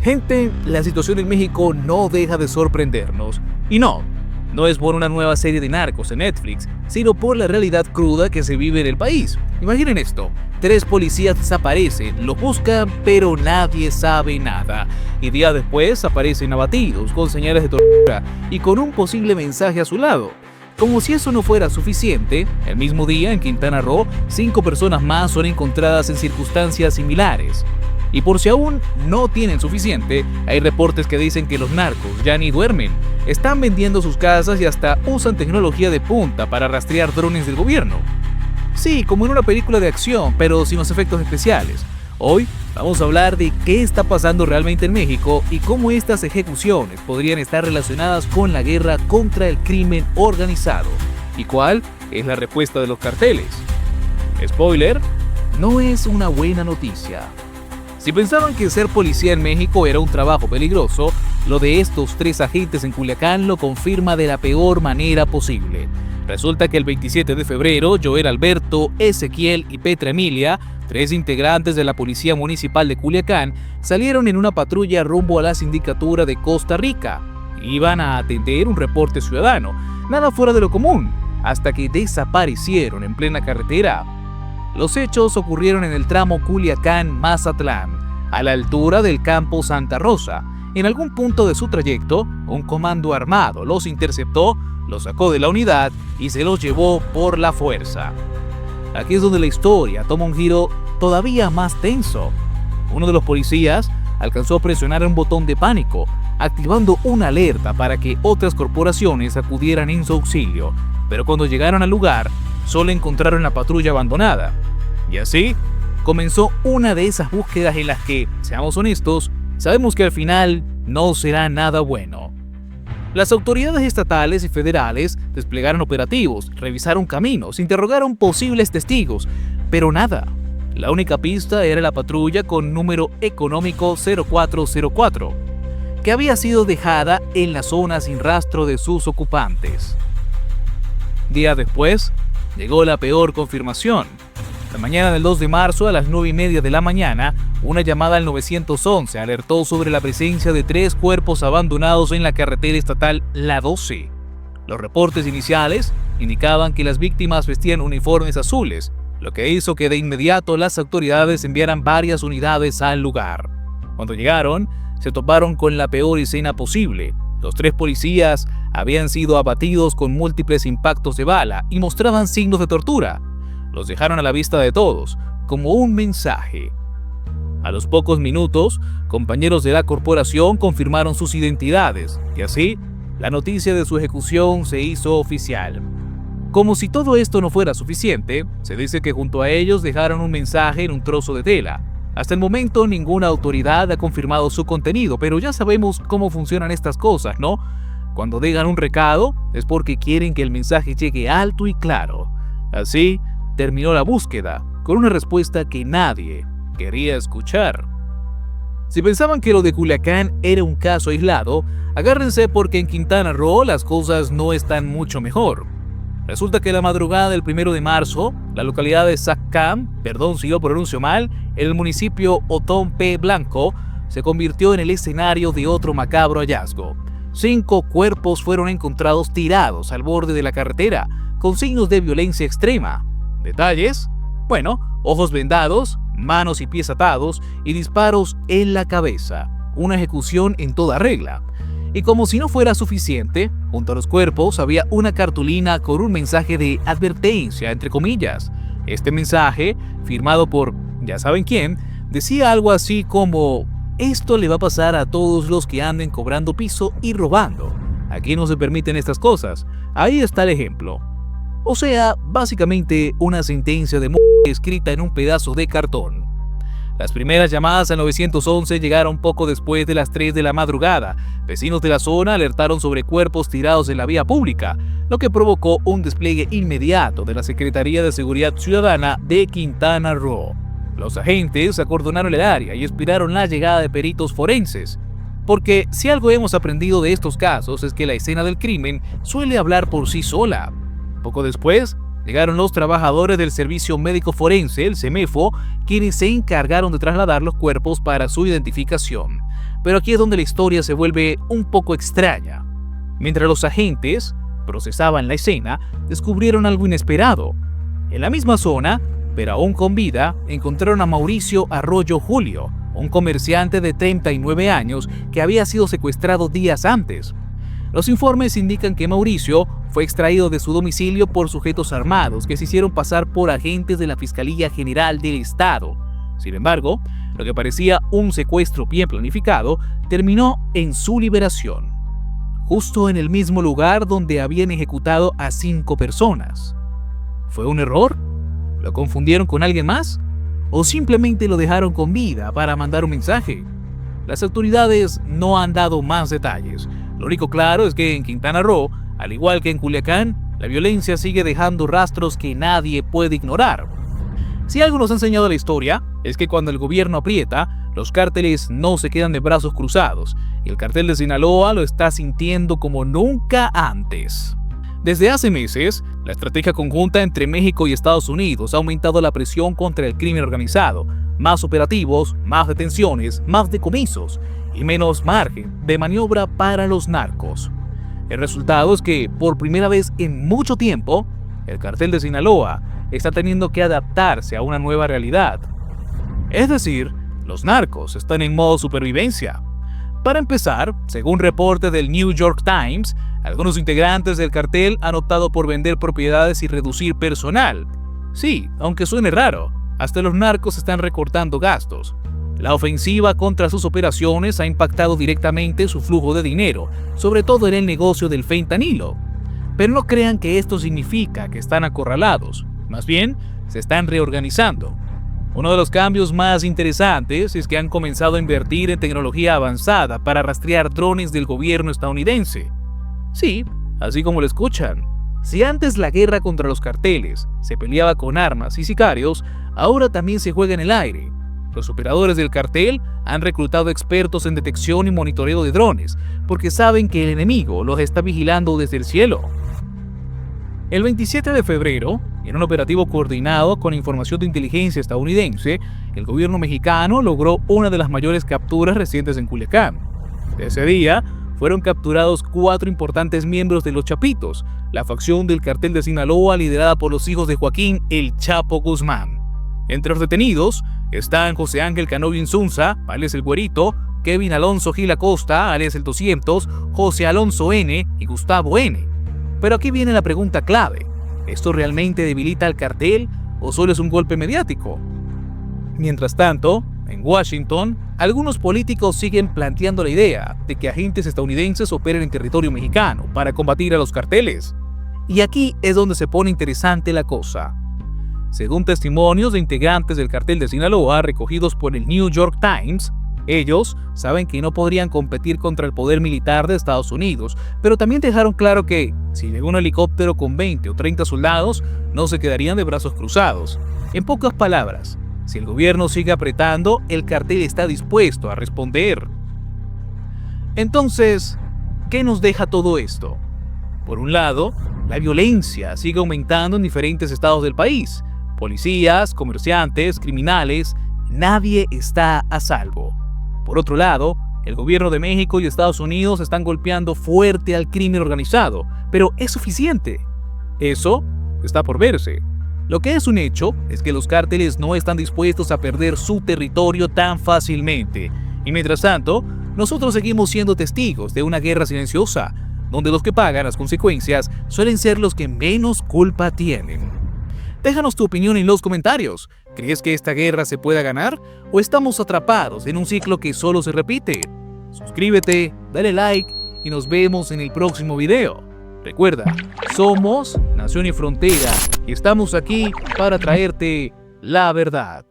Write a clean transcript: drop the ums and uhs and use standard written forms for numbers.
Gente, la situación en México no deja de sorprendernos. Y no es por una nueva serie de narcos en Netflix, sino por la realidad cruda que se vive en el país. Imaginen esto: 3 policías desaparecen, los buscan, pero nadie sabe nada. Y días después aparecen abatidos, con señales de tortura y con un posible mensaje a su lado. Como si eso no fuera suficiente, el mismo día en Quintana Roo, 5 personas más son encontradas en circunstancias similares. Y por si aún no tienen suficiente, hay reportes que dicen que los narcos ya ni duermen. Están vendiendo sus casas y hasta usan tecnología de punta para rastrear drones del gobierno. Sí, como en una película de acción, pero sin los efectos especiales. Hoy vamos a hablar de qué está pasando realmente en México y cómo estas ejecuciones podrían estar relacionadas con la guerra contra el crimen organizado. ¿Y cuál es la respuesta de los carteles? Spoiler, no es una buena noticia. Si pensaban que ser policía en México era un trabajo peligroso, lo de estos 3 agentes en Culiacán lo confirma de la peor manera posible. Resulta que el 27 de febrero, Joel Alberto, Ezequiel y Petra Emilia, 3 integrantes de la Policía Municipal de Culiacán, salieron en una patrulla rumbo a la Sindicatura de Costa Rica. Iban a atender un reporte ciudadano, nada fuera de lo común, hasta que desaparecieron en plena carretera. Los hechos ocurrieron en el tramo Culiacán-Mazatlán, a la altura del campo Santa Rosa. En algún punto de su trayecto, un comando armado los interceptó, los sacó de la unidad y se los llevó por la fuerza. Aquí es donde la historia toma un giro todavía más tenso. Uno de los policías alcanzó a presionar un botón de pánico, activando una alerta para que otras corporaciones acudieran en su auxilio, pero cuando llegaron al lugar, solo encontraron la patrulla abandonada. Y así comenzó una de esas búsquedas en las que, seamos honestos, sabemos que al final no será nada bueno. Las autoridades estatales y federales desplegaron operativos, revisaron caminos, interrogaron posibles testigos, pero nada. La única pista era la patrulla con número económico 0404, que había sido dejada en la zona sin rastro de sus ocupantes. Días después, llegó la peor confirmación. La mañana del 2 de marzo a las 9:30 de la mañana, una llamada al 911 alertó sobre la presencia de 3 cuerpos abandonados en la carretera estatal La 12. Los reportes iniciales indicaban que las víctimas vestían uniformes azules, lo que hizo que de inmediato las autoridades enviaran varias unidades al lugar. Cuando llegaron, se toparon con la peor escena posible. Los 3 policías habían sido abatidos con múltiples impactos de bala y mostraban signos de tortura. Los dejaron a la vista de todos, como un mensaje. A los pocos minutos, compañeros de la corporación confirmaron sus identidades, y así, la noticia de su ejecución se hizo oficial. Como si todo esto no fuera suficiente, se dice que junto a ellos dejaron un mensaje en un trozo de tela. Hasta el momento, ninguna autoridad ha confirmado su contenido, pero ya sabemos cómo funcionan estas cosas, ¿no? Cuando dejan un recado, es porque quieren que el mensaje llegue alto y claro. Así, terminó la búsqueda, con una respuesta que nadie quería escuchar. Si pensaban que lo de Culiacán era un caso aislado, agárrense porque en Quintana Roo las cosas no están mucho mejor. Resulta que la madrugada del 1 de marzo, la localidad de Zacam, perdón si lo pronuncio mal, en el municipio Otompe Blanco, se convirtió en el escenario de otro macabro hallazgo. 5 cuerpos fueron encontrados tirados al borde de la carretera, con signos de violencia extrema. ¿Detalles? Bueno, ojos vendados, manos y pies atados y disparos en la cabeza. Una ejecución en toda regla. Y como si no fuera suficiente, junto a los cuerpos había una cartulina con un mensaje de advertencia, entre comillas. Este mensaje, firmado por ya saben quién, decía algo así como: esto le va a pasar a todos los que anden cobrando piso y robando. Aquí no se permiten estas cosas. Ahí está el ejemplo. O sea, básicamente una sentencia de muerte escrita en un pedazo de cartón. Las primeras llamadas al 911 llegaron poco después de las 3 de la madrugada. Vecinos de la zona alertaron sobre cuerpos tirados en la vía pública, lo que provocó un despliegue inmediato de la Secretaría de Seguridad Ciudadana de Quintana Roo. Los agentes acordonaron el área y esperaron la llegada de peritos forenses. Porque si algo hemos aprendido de estos casos es que la escena del crimen suele hablar por sí sola. Poco después, llegaron los trabajadores del Servicio Médico Forense, el CEMEFO, quienes se encargaron de trasladar los cuerpos para su identificación. Pero aquí es donde la historia se vuelve un poco extraña. Mientras los agentes procesaban la escena, descubrieron algo inesperado. En la misma zona, pero aún con vida, encontraron a Mauricio Arroyo Julio, un comerciante de 39 años que había sido secuestrado días antes. Los informes indican que Mauricio fue extraído de su domicilio por sujetos armados que se hicieron pasar por agentes de la Fiscalía General del Estado. Sin embargo, lo que parecía un secuestro bien planificado terminó en su liberación, justo en el mismo lugar donde habían ejecutado a 5 personas. ¿Fue un error? ¿Lo confundieron con alguien más? ¿O simplemente lo dejaron con vida para mandar un mensaje? Las autoridades no han dado más detalles. Lo único claro es que en Quintana Roo, al igual que en Culiacán, la violencia sigue dejando rastros que nadie puede ignorar. Si algo nos ha enseñado la historia, es que cuando el gobierno aprieta, los cárteles no se quedan de brazos cruzados, y el cartel de Sinaloa lo está sintiendo como nunca antes. Desde hace meses, la estrategia conjunta entre México y Estados Unidos ha aumentado la presión contra el crimen organizado, más operativos, más detenciones, más decomisos y menos margen de maniobra para los narcos. El resultado es que, por primera vez en mucho tiempo, el cartel de Sinaloa está teniendo que adaptarse a una nueva realidad. Es decir, los narcos están en modo supervivencia. Para empezar, según reporte del New York Times, algunos integrantes del cartel han optado por vender propiedades y reducir personal. Sí, aunque suene raro, hasta los narcos están recortando gastos. La ofensiva contra sus operaciones ha impactado directamente su flujo de dinero, sobre todo en el negocio del fentanilo. Pero no crean que esto significa que están acorralados, más bien se están reorganizando. Uno de los cambios más interesantes es que han comenzado a invertir en tecnología avanzada para rastrear drones del gobierno estadounidense. Sí, así como lo escuchan. Si antes la guerra contra los carteles se peleaba con armas y sicarios, ahora también se juega en el aire. Los operadores del cartel han reclutado expertos en detección y monitoreo de drones, porque saben que el enemigo los está vigilando desde el cielo. El 27 de febrero, en un operativo coordinado con información de inteligencia estadounidense, el gobierno mexicano logró una de las mayores capturas recientes en Culiacán. Ese día, fueron capturados 4 importantes miembros de los Chapitos, la facción del cartel de Sinaloa liderada por los hijos de Joaquín El Chapo Guzmán. Entre los detenidos están José Ángel Canoyo Insunza, alias El Güerito, Kevin Alonso Gil Acosta, alias El 200, José Alonso N. y Gustavo N. Pero aquí viene la pregunta clave. ¿Esto realmente debilita al cartel o solo es un golpe mediático? Mientras tanto, en Washington, algunos políticos siguen planteando la idea de que agentes estadounidenses operen en territorio mexicano para combatir a los carteles. Y aquí es donde se pone interesante la cosa. Según testimonios de integrantes del cartel de Sinaloa recogidos por el New York Times, ellos saben que no podrían competir contra el poder militar de Estados Unidos, pero también dejaron claro que, si llega un helicóptero con 20 o 30 soldados, no se quedarían de brazos cruzados. En pocas palabras, si el gobierno sigue apretando, el cartel está dispuesto a responder. Entonces, ¿qué nos deja todo esto? Por un lado, la violencia sigue aumentando en diferentes estados del país. Policías, comerciantes, criminales, nadie está a salvo. Por otro lado, el gobierno de México y Estados Unidos están golpeando fuerte al crimen organizado, pero ¿es suficiente? Eso está por verse. Lo que es un hecho es que los cárteles no están dispuestos a perder su territorio tan fácilmente. Y mientras tanto, nosotros seguimos siendo testigos de una guerra silenciosa, donde los que pagan las consecuencias suelen ser los que menos culpa tienen. Déjanos tu opinión en los comentarios. ¿Crees que esta guerra se pueda ganar o estamos atrapados en un ciclo que solo se repite? Suscríbete, dale like y nos vemos en el próximo video. Recuerda, somos Nación y Frontera y estamos aquí para traerte la verdad.